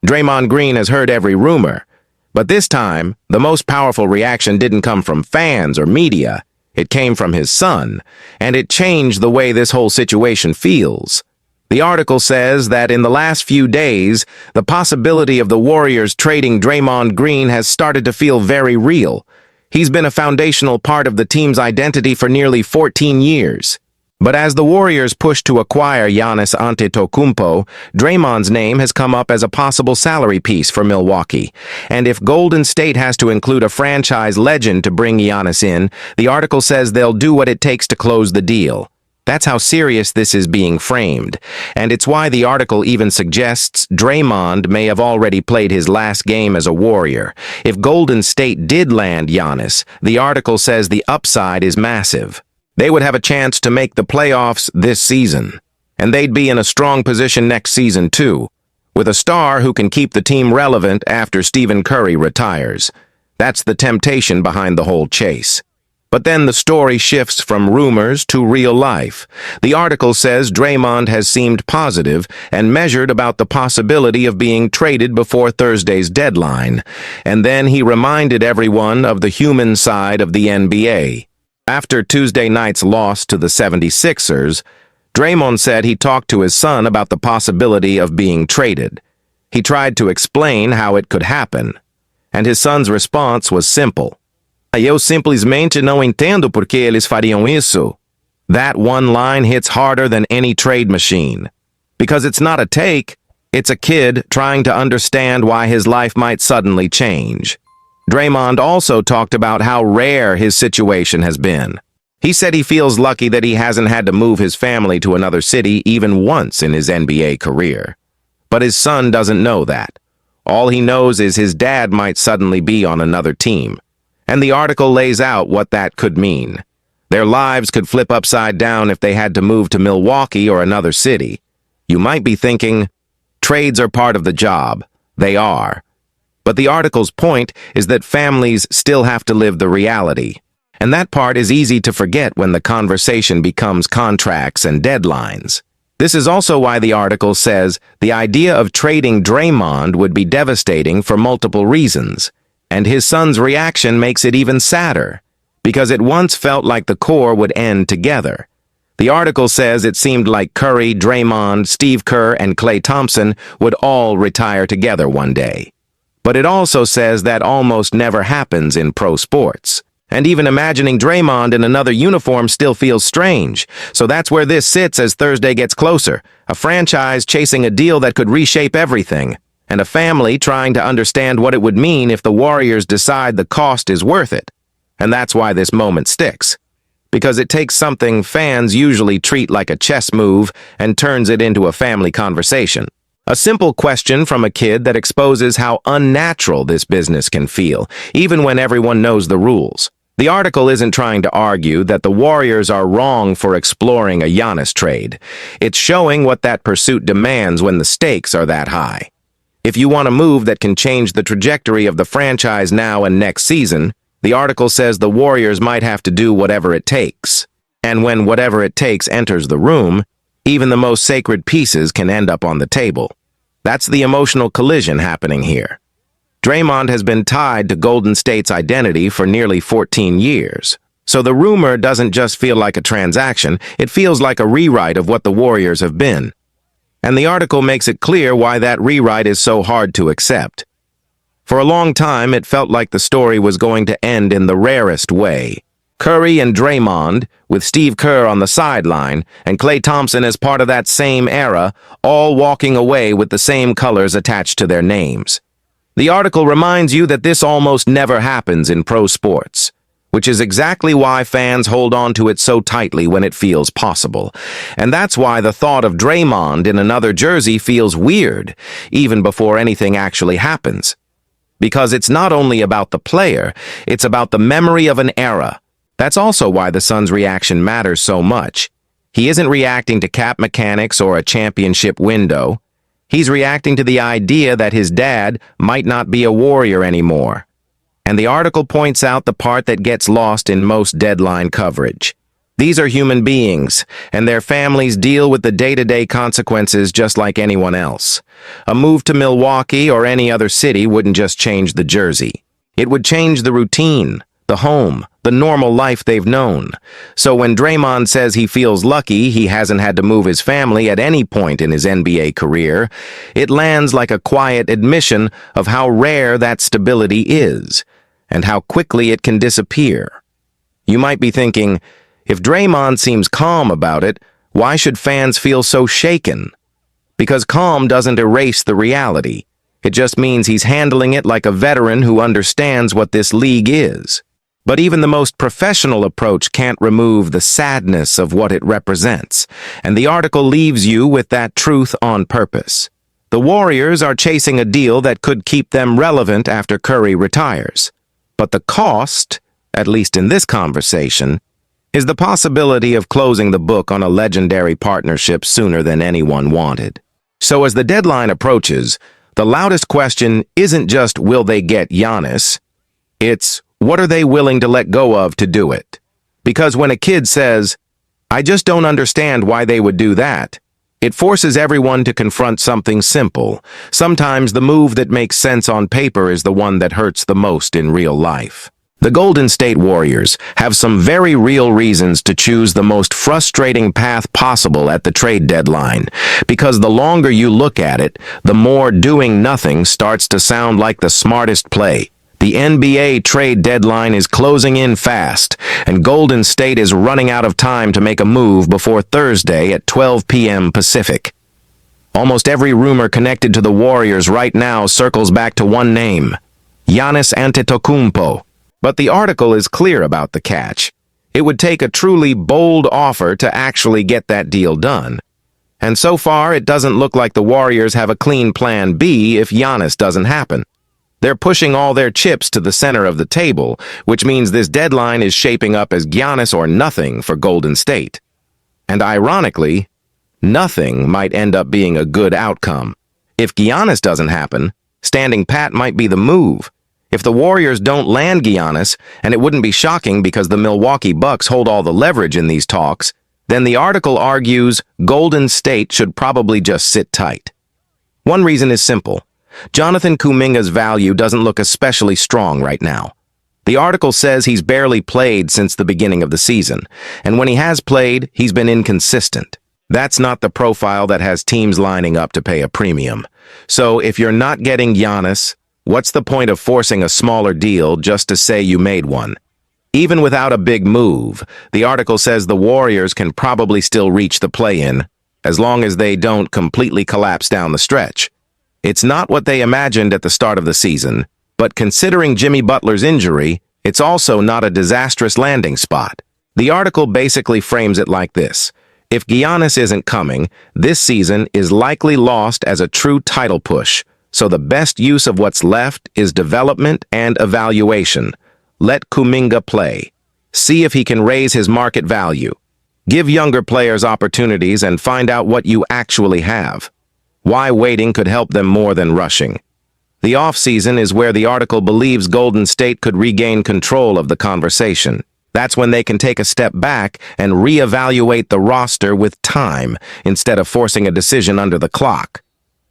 Draymond Green has heard every rumor, but this time, the most powerful reaction didn't come from fans or media. It came from his son, and it changed the way this whole situation feels. The article says that in the last few days, the possibility of the Warriors trading Draymond Green has started to feel very real. He's been a foundational part of the team's identity for nearly 14 years. But as the Warriors push to acquire Giannis Antetokounmpo, Draymond's name has come up as a possible salary piece for Milwaukee. And if Golden State has to include a franchise legend to bring Giannis in, the article says they'll do what it takes to close the deal. That's how serious this is being framed, and it's why the article even suggests Draymond may have already played his last game as a Warrior. If Golden State did land Giannis, the article says the upside is massive. They would have a chance to make the playoffs this season, and they'd be in a strong position next season too, with a star who can keep the team relevant after Stephen Curry retires. That's the temptation behind the whole chase. But then the story shifts from rumors to real life. The article says Draymond has seemed positive and measured about the possibility of being traded before Thursday's deadline. And then he reminded everyone of the human side of the NBA. After Tuesday night's loss to the 76ers, Draymond said he talked to his son about the possibility of being traded. He tried to explain how it could happen, and his son's response was simple. Eu simplesmente não entendo por que eles fariam isso. That one line hits harder than any trade machine. Because it's not a take, it's a kid trying to understand why his life might suddenly change. Draymond also talked about how rare his situation has been. He said he feels lucky that he hasn't had to move his family to another city even once in his NBA career. But his son doesn't know that. All he knows is his dad might suddenly be on another team. And the article lays out what that could mean. Their lives could flip upside down if they had to move to Milwaukee or another city. You might be thinking, trades are part of the job. They are. But the article's point is that families still have to live the reality. And that part is easy to forget when the conversation becomes contracts and deadlines. This is also why the article says the idea of trading Draymond would be devastating for multiple reasons. And his son's reaction makes it even sadder, because it once felt like the core would end together. The article says it seemed like Curry, Draymond, Steve Kerr, and Klay Thompson would all retire together one day. But it also says that almost never happens in pro sports. And even imagining Draymond in another uniform still feels strange. So that's where this sits as Thursday gets closer. A franchise chasing a deal that could reshape everything. And a family trying to understand what it would mean if the Warriors decide the cost is worth it. And that's why this moment sticks. Because it takes something fans usually treat like a chess move and turns it into a family conversation. A simple question from a kid that exposes how unnatural this business can feel, even when everyone knows the rules. The article isn't trying to argue that the Warriors are wrong for exploring a Giannis trade. It's showing what that pursuit demands when the stakes are that high. If you want a move that can change the trajectory of the franchise now and next season, the article says the Warriors might have to do whatever it takes. And when whatever it takes enters the room, even the most sacred pieces can end up on the table. That's the emotional collision happening here. Draymond has been tied to Golden State's identity for nearly 14 years. So the rumor doesn't just feel like a transaction, it feels like a rewrite of what the Warriors have been. And the article makes it clear why that rewrite is so hard to accept. For a long time, it felt like the story was going to end in the rarest way. Curry and Draymond, with Steve Kerr on the sideline, and Klay Thompson as part of that same era, all walking away with the same colors attached to their names. The article reminds you that this almost never happens in pro sports, which is exactly why fans hold on to it so tightly when it feels possible. And that's why the thought of Draymond in another jersey feels weird, even before anything actually happens. Because it's not only about the player, it's about the memory of an era. That's also why the son's reaction matters so much. He isn't reacting to cap mechanics or a championship window. He's reacting to the idea that his dad might not be a Warrior anymore. And the article points out the part that gets lost in most deadline coverage. These are human beings, and their families deal with the day-to-day consequences just like anyone else. A move to Milwaukee or any other city wouldn't just change the jersey. It would change the routine, the home, the normal life they've known. So when Draymond says he feels lucky he hasn't had to move his family at any point in his NBA career, it lands like a quiet admission of how rare that stability is, and how quickly it can disappear. You might be thinking, if Draymond seems calm about it, why should fans feel so shaken? Because calm doesn't erase the reality. It just means he's handling it like a veteran who understands what this league is. But even the most professional approach can't remove the sadness of what it represents, and the article leaves you with that truth on purpose. The Warriors are chasing a deal that could keep them relevant after Curry retires. But the cost, at least in this conversation, is the possibility of closing the book on a legendary partnership sooner than anyone wanted. So as the deadline approaches, the loudest question isn't just will they get Giannis, it's what are they willing to let go of to do it? Because when a kid says, I just don't understand why they would do that, it forces everyone to confront something simple. Sometimes the move that makes sense on paper is the one that hurts the most in real life. The Golden State Warriors have some very real reasons to choose the most frustrating path possible at the trade deadline, because the longer you look at it, the more doing nothing starts to sound like the smartest play. The NBA trade deadline is closing in fast, and Golden State is running out of time to make a move before Thursday at 12 p.m. Pacific. Almost every rumor connected to the Warriors right now circles back to one name, Giannis Antetokounmpo. But the article is clear about the catch. It would take a truly bold offer to actually get that deal done. And so far, it doesn't look like the Warriors have a clean plan B if Giannis doesn't happen. They're pushing all their chips to the center of the table, which means this deadline is shaping up as Giannis or nothing for Golden State. And ironically, nothing might end up being a good outcome. If Giannis doesn't happen, standing pat might be the move. If the Warriors don't land Giannis, and it wouldn't be shocking because the Milwaukee Bucks hold all the leverage in these talks, then the article argues Golden State should probably just sit tight. One reason is simple. Jonathan Kuminga's value doesn't look especially strong right now. The article says he's barely played since the beginning of the season, and when he has played, he's been inconsistent. That's not the profile that has teams lining up to pay a premium. So if you're not getting Giannis, what's the point of forcing a smaller deal just to say you made one? Even without a big move, the article says the Warriors can probably still reach the play-in, as long as they don't completely collapse down the stretch. It's not what they imagined at the start of the season, but considering Jimmy Butler's injury, it's also not a disastrous landing spot. The article basically frames it like this. If Giannis isn't coming, this season is likely lost as a true title push. So the best use of what's left is development and evaluation. Let Kuminga play. See if he can raise his market value. Give younger players opportunities and find out what you actually have. Why waiting could help them more than rushing. The offseason is where the article believes Golden State could regain control of the conversation. That's when they can take a step back and reevaluate the roster with time instead of forcing a decision under the clock.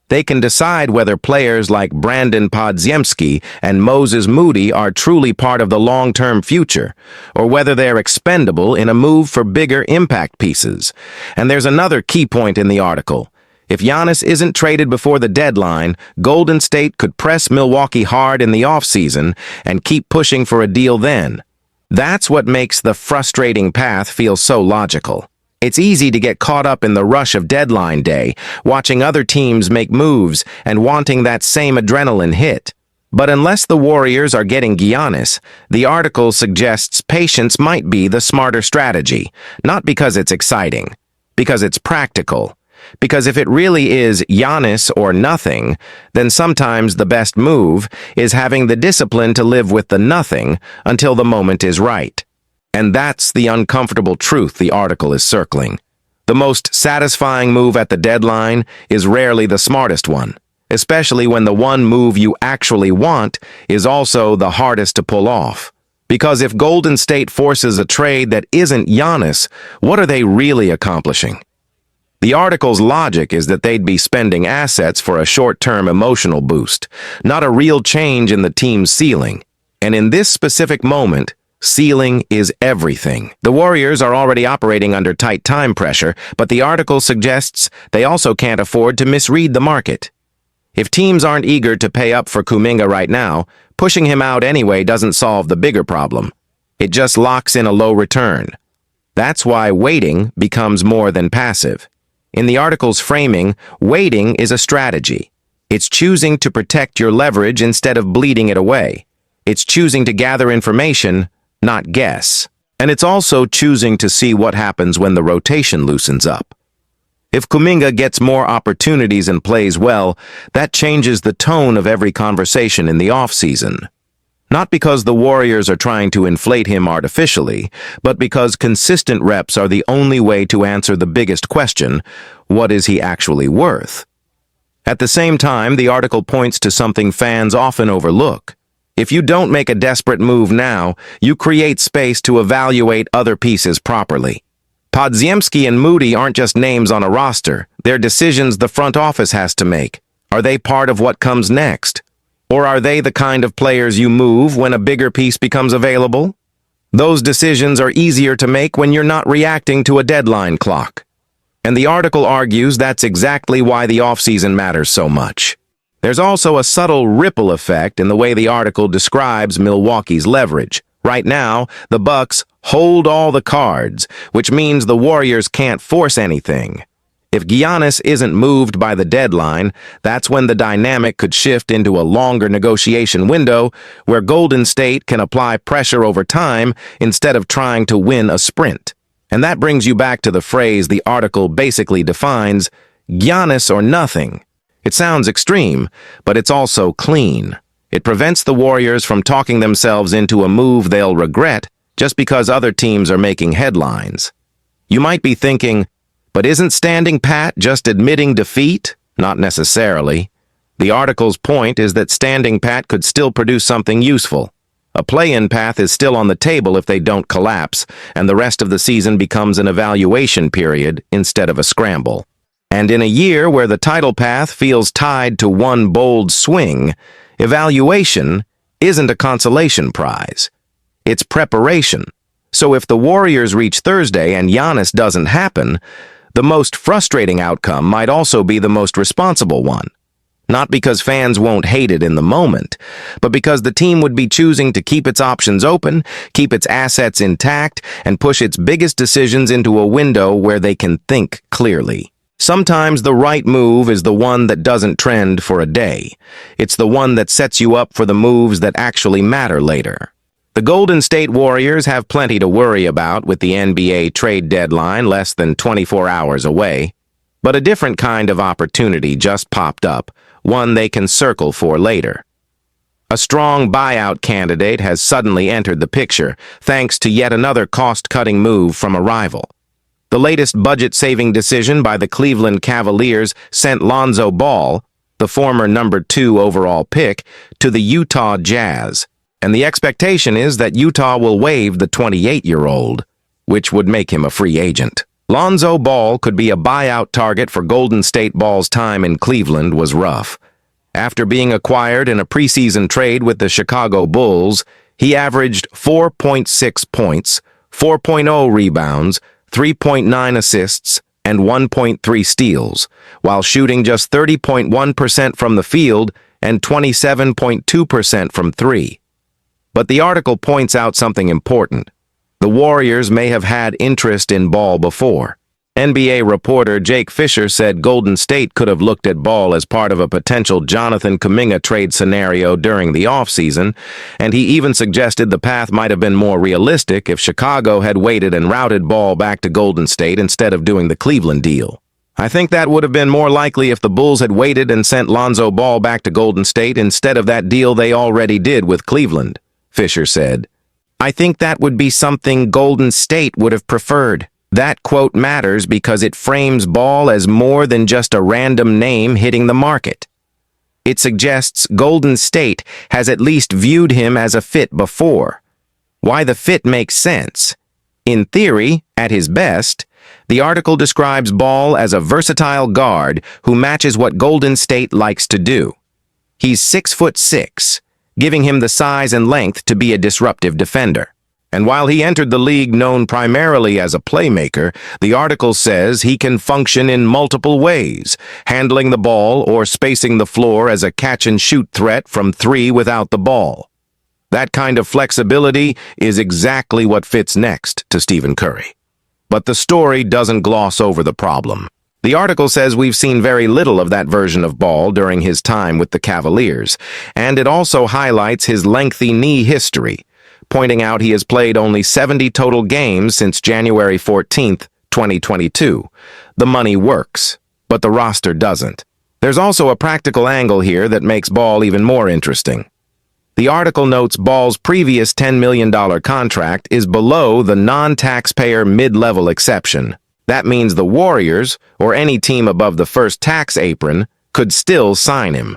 They can decide whether players like Brandon Podziemski and Moses Moody are truly part of the long-term future, or whether they're expendable in a move for bigger impact pieces. And there's another key point in the article. If Giannis isn't traded before the deadline, Golden State could press Milwaukee hard in the offseason and keep pushing for a deal then. That's what makes the frustrating path feel so logical. It's easy to get caught up in the rush of deadline day, watching other teams make moves and wanting that same adrenaline hit. But unless the Warriors are getting Giannis, the article suggests patience might be the smarter strategy, not because it's exciting, because it's practical. Because if it really is Giannis or nothing, then sometimes the best move is having the discipline to live with the nothing until the moment is right. And that's the uncomfortable truth the article is circling. The most satisfying move at the deadline is rarely the smartest one, especially when the one move you actually want is also the hardest to pull off. Because if Golden State forces a trade that isn't Giannis, what are they really accomplishing? The article's logic is that they'd be spending assets for a short-term emotional boost, not a real change in the team's ceiling. And in this specific moment, ceiling is everything. The Warriors are already operating under tight time pressure, but the article suggests they also can't afford to misread the market. If teams aren't eager to pay up for Kuminga right now, pushing him out anyway doesn't solve the bigger problem. It just locks in a low return. That's why waiting becomes more than passive. In the article's framing, waiting is a strategy. It's choosing to protect your leverage instead of bleeding it away. It's choosing to gather information, not guess. And it's also choosing to see what happens when the rotation loosens up. If Kuminga gets more opportunities and plays well, that changes the tone of every conversation in the offseason. Not because the Warriors are trying to inflate him artificially, but because consistent reps are the only way to answer the biggest question: what is he actually worth? At the same time, the article points to something fans often overlook. If you don't make a desperate move now, you create space to evaluate other pieces properly. Podziemski and Moody aren't just names on a roster. They're decisions the front office has to make. Are they part of what comes next? Or are they the kind of players you move when a bigger piece becomes available? Those decisions are easier to make when you're not reacting to a deadline clock. And the article argues that's exactly why the offseason matters so much. There's also a subtle ripple effect in the way the article describes Milwaukee's leverage. Right now, the Bucks hold all the cards, which means the Warriors can't force anything. If Giannis isn't moved by the deadline, that's when the dynamic could shift into a longer negotiation window where Golden State can apply pressure over time instead of trying to win a sprint. And that brings you back to the phrase the article basically defines: Giannis or nothing. It sounds extreme, but it's also clean. It prevents the Warriors from talking themselves into a move they'll regret just because other teams are making headlines. You might be thinking, but isn't standing pat just admitting defeat? Not necessarily. The article's point is that standing pat could still produce something useful. A play-in path is still on the table if they don't collapse, and the rest of the season becomes an evaluation period instead of a scramble. And in a year where the title path feels tied to one bold swing, evaluation isn't a consolation prize. It's preparation. So if the Warriors reach Thursday and Giannis doesn't happen, the most frustrating outcome might also be the most responsible one. Not because fans won't hate it in the moment, but because the team would be choosing to keep its options open, keep its assets intact, and push its biggest decisions into a window where they can think clearly. Sometimes the right move is the one that doesn't trend for a day. It's the one that sets you up for the moves that actually matter later. The Golden State Warriors have plenty to worry about with the NBA trade deadline less than 24 hours away. But a different kind of opportunity just popped up, one they can circle for later. A strong buyout candidate has suddenly entered the picture, thanks to yet another cost-cutting move from a rival. The latest budget-saving decision by the Cleveland Cavaliers sent Lonzo Ball, the former number 2 overall pick, to the Utah Jazz. And the expectation is that Utah will waive the 28-year-old, which would make him a free agent. Lonzo Ball could be a buyout target for Golden State. Ball's time in Cleveland was rough. After being acquired in a preseason trade with the Chicago Bulls, he averaged 4.6 points, 4.0 rebounds, 3.9 assists, and 1.3 steals, while shooting just 30.1% from the field and 27.2% from three. But the article points out something important. The Warriors may have had interest in Ball before. NBA reporter Jake Fisher said Golden State could have looked at Ball as part of a potential Jonathan Kuminga trade scenario during the offseason, and he even suggested the path might have been more realistic if Chicago had waited and routed Ball back to Golden State instead of doing the Cleveland deal. I think that would have been more likely if the Bulls had waited and sent Lonzo Ball back to Golden State instead of that deal they already did with Cleveland, Fisher said. I think that would be something Golden State would have preferred. That quote matters because it frames Ball as more than just a random name hitting the market. It suggests Golden State has at least viewed him as a fit before. Why the fit makes sense. In theory, at his best, the article describes Ball as a versatile guard who matches what Golden State likes to do. He's 6'6", giving him the size and length to be a disruptive defender. And while he entered the league known primarily as a playmaker, the article says he can function in multiple ways, handling the ball or spacing the floor as a catch-and-shoot threat from three without the ball. That kind of flexibility is exactly what fits next to Stephen Curry. But the story doesn't gloss over the problem. The article says we've seen very little of that version of Ball during his time with the Cavaliers, and it also highlights his lengthy knee history, pointing out he has played only 70 total games since January 14, 2022. The money works, but the roster doesn't. There's also a practical angle here that makes Ball even more interesting. The article notes Ball's previous $10 million contract is below the non-taxpayer mid-level exception. That means the Warriors, or any team above the first tax apron, could still sign him.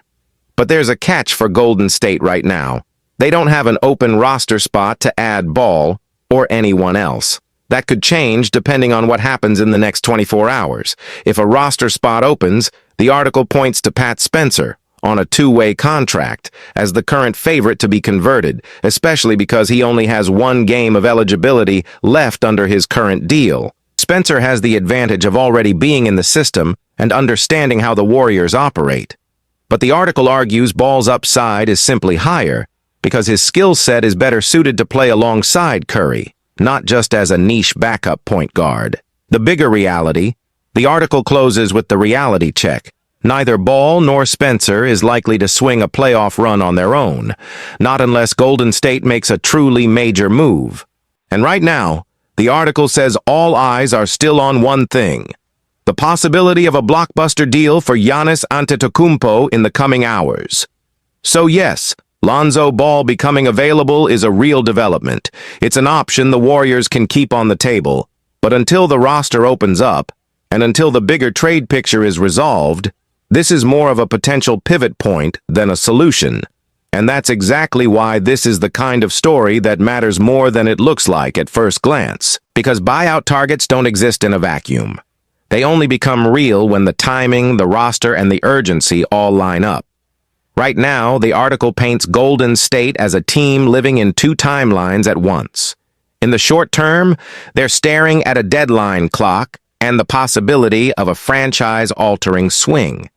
But there's a catch for Golden State right now. They don't have an open roster spot to add Ball or anyone else. That could change depending on what happens in the next 24 hours. If a roster spot opens, the article points to Pat Spencer on a two-way contract as the current favorite to be converted, especially because he only has one game of eligibility left under his current deal. Spencer has the advantage of already being in the system and understanding how the Warriors operate. But the article argues Ball's upside is simply higher because his skill set is better suited to play alongside Curry, not just as a niche backup point guard. The bigger reality, the article closes with the reality check. Neither Ball nor Spencer is likely to swing a playoff run on their own, not unless Golden State makes a truly major move. And right now, the article says all eyes are still on one thing: the possibility of a blockbuster deal for Giannis Antetokounmpo in the coming hours. So yes, Lonzo Ball becoming available is a real development. It's an option the Warriors can keep on the table. But until the roster opens up, and until the bigger trade picture is resolved, this is more of a potential pivot point than a solution. And that's exactly why this is the kind of story that matters more than it looks like at first glance. Because buyout targets don't exist in a vacuum. They only become real when the timing, the roster, and the urgency all line up. Right now, the article paints Golden State as a team living in two timelines at once. In the short term, they're staring at a deadline clock and the possibility of a franchise-altering swing.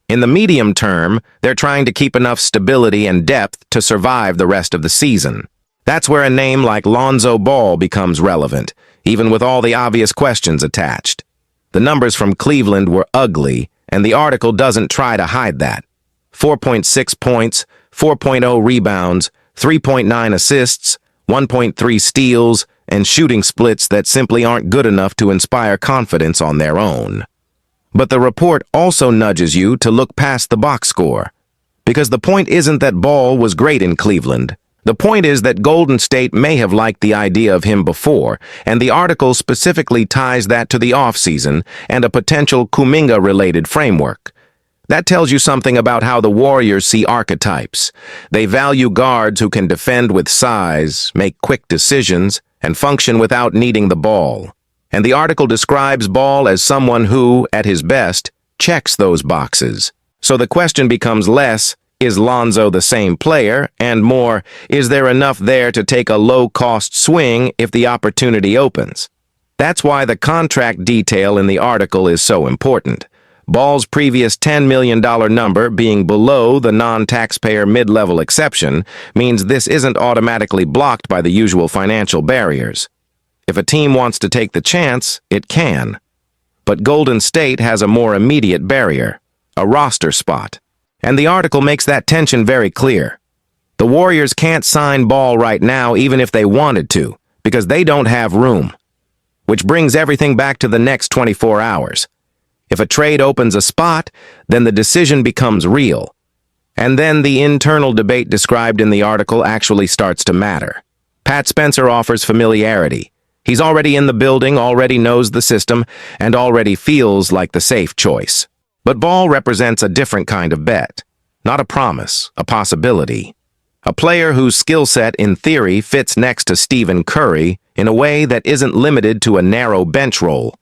In the medium term, they're trying to keep enough stability and depth to survive the rest of the season. That's where a name like Lonzo Ball becomes relevant, even with all the obvious questions attached. The numbers from Cleveland were ugly, and the article doesn't try to hide that. 4.6 points, 4.0 rebounds, 3.9 assists, 1.3 steals, and shooting splits that simply aren't good enough to inspire confidence on their own. But the report also nudges you to look past the box score. Because the point isn't that Ball was great in Cleveland. The point is that Golden State may have liked the idea of him before, and the article specifically ties that to the offseason and a potential Kuminga-related framework. That tells you something about how the Warriors see archetypes. They value guards who can defend with size, make quick decisions, and function without needing the ball. And the article describes Ball as someone who, at his best, checks those boxes. So the question becomes less, is Lonzo the same player, and more, is there enough there to take a low-cost swing if the opportunity opens? That's why the contract detail in the article is so important. Ball's previous $10 million number being below the non-taxpayer mid-level exception means this isn't automatically blocked by the usual financial barriers. If a team wants to take the chance, it can. But Golden State has a more immediate barrier, a roster spot. And the article makes that tension very clear. The Warriors can't sign Ball right now even if they wanted to, because they don't have room. Which brings everything back to the next 24 hours. If a trade opens a spot, then the decision becomes real. And then the internal debate described in the article actually starts to matter. Pat Spencer offers familiarity. He's already in the building, already knows the system, and already feels like the safe choice. But Ball represents a different kind of bet. Not a promise, a possibility. A player whose skill set, in theory, fits next to Stephen Curry in a way that isn't limited to a narrow bench role.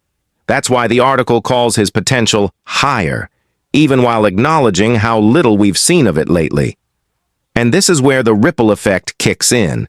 That's why the article calls his potential higher, even while acknowledging how little we've seen of it lately. And this is where the ripple effect kicks in.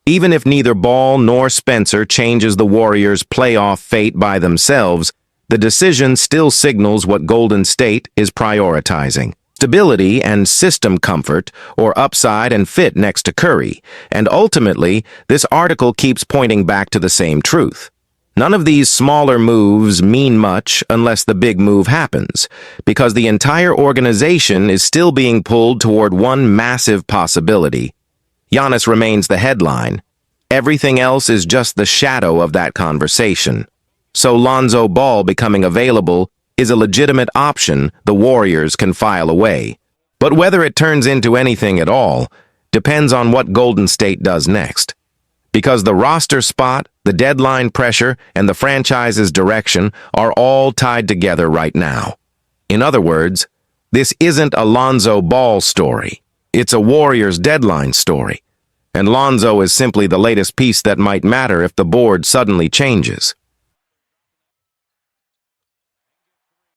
Even if neither Ball nor Spencer changes the Warriors' playoff fate by themselves, the decision still signals what Golden State is prioritizing: stability and system comfort, or upside and fit next to Curry. And ultimately, this article keeps pointing back to the same truth. None of these smaller moves mean much unless the big move happens, because the entire organization is still being pulled toward one massive possibility. Giannis remains the headline. Everything else is just the shadow of that conversation. So Lonzo Ball becoming available is a legitimate option the Warriors can file away. But whether it turns into anything at all depends on what Golden State does next. Because the roster spot, the deadline pressure, and the franchise's direction are all tied together right now. In other words, this isn't a Lonzo Ball story. It's a Warriors deadline story. And Lonzo is simply the latest piece that might matter if the board suddenly changes.